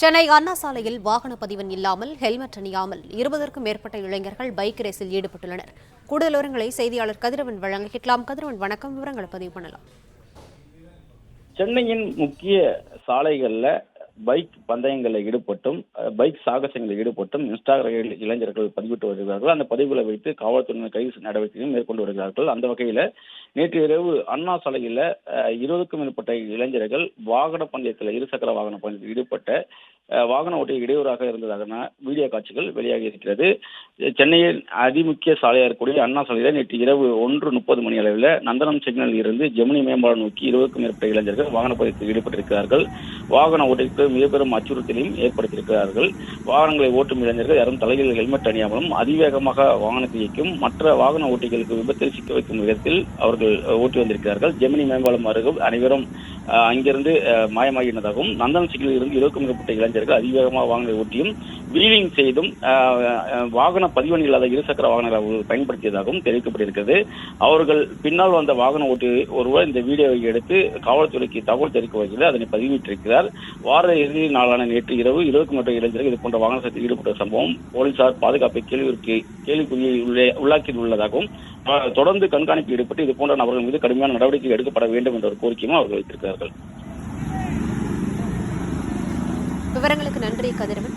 சென்னை அண்ணா சாலையில் வாகன பதிவன் இல்லாமல் ஹெல்மெட் அணியாமல் 20க்கும் மேற்பட்ட இளைஞர்கள் பைக் ரேஸில் ஈடுபட்டுள்ளனர். கூடுதல் விவரங்களை செய்தியாளர் கதிரவன் வழங்க கேட்கலாம். கதிரவன், வணக்கம். விவரங்களை பதிவு பண்ணலாம். சென்னையின் முக்கிய சாலைகள்ல பைக் பந்தயங்களில் ஈடுபட்டும் பைக் சாகசங்களில் ஈடுபட்டும் இன்ஸ்டாகிராம் இளைஞர்கள் பதிவிட்டு வருகிறார்கள். அந்த பதிவுகளை வைத்து காவல்துறையினர் கைது நடவடிக்கையும் மேற்கொண்டு வருகிறார்கள். அந்த வகையில நேற்று இரவு அண்ணா சாலையில 20க்கும் மேற்பட்ட இளைஞர்கள் வாகன பந்தயத்தில் இருசக்கர வாகன பந்தயத்தில் ஈடுபட்ட வாகன ஓட்டிய இடையூறாக இருந்ததாக வீடியோ காட்சிகள் வெளியாகி இருக்கிறது. சென்னையில் அதிமுக்கிய சாலையாக இருக்கக்கூடிய அண்ணா சாலையில நேற்று இரவு 1:30 மணி அளவில் நந்தனம் சிக்னலில் இருந்து ஜெமினி மேம்பாலம் நோக்கி 20க்கும் மேற்பட்ட இளைஞர்கள் வாகன பந்தயத்தில் ஈடுபட்டிருக்கிறார்கள். வாகன ஓட்டிற்கு மிக பெரும் அச்சுறுத்தலையும் ஏற்படுத்தியிருக்கிறார்கள். வாகனங்களை ஓட்டும் இளைஞர்கள் யாரும் தலையில் ஹெல்மெட் அணியாமலும் அதிவேகமாக வாகனத்தை இயக்கும் மற்ற வாகன ஓட்டிகளுக்கு விபத்தில் சிக்க வைக்கும் விதத்தில் அவர்கள் ஓட்டி வந்திருக்கிறார்கள். ஜெமினி மேம்பாலம் அருகில் அனைவரும் அங்கிருந்து மாயமாகினதாகவும் நந்தன் சிக்னலில் இருந்து 20க்கும் மேற்பட்ட இளைஞர்கள் அதிவேகமாக வாகனங்களை ஓட்டியும் வீலிங் செய்தும் வாகன பதிவணி இல்லாத இருசக்கர வாகனங்களை அவர்கள் பயன்படுத்தியதாகவும் தெரிவிக்கப்பட்டிருக்கிறது. அவர்கள் பின்னால் வந்த வாகன ஓட்டி ஒருவர் இந்த வீடியோவை எடுத்து காவல்துறைக்கு தகவல் தெரிவிக்க வகையில் அதனை பதிவிட்டிருக்கிறார். வார இறுதி நாளான நேற்று இரவு 20க்கும் மேற்பட்ட இளைஞர்கள் இது போன்ற வாகன சட்டத்தில் ஈடுபட்ட சம்பவம் போலீசார் பாதுகாப்பை கேள்விக்குறியை உள்ளதாகவும் தொடர்ந்து கண்காணிப்பில் ஈடுபட்டு இது போன்ற நபர்கள் மீது கடுமையான நடவடிக்கை எடுக்கப்பட வேண்டும் என்ற ஒரு கோரிக்கையும் அவர்கள் வைத்திருக்கிறார்கள். விவரங்களுக்கு நன்றி கதிரவன்.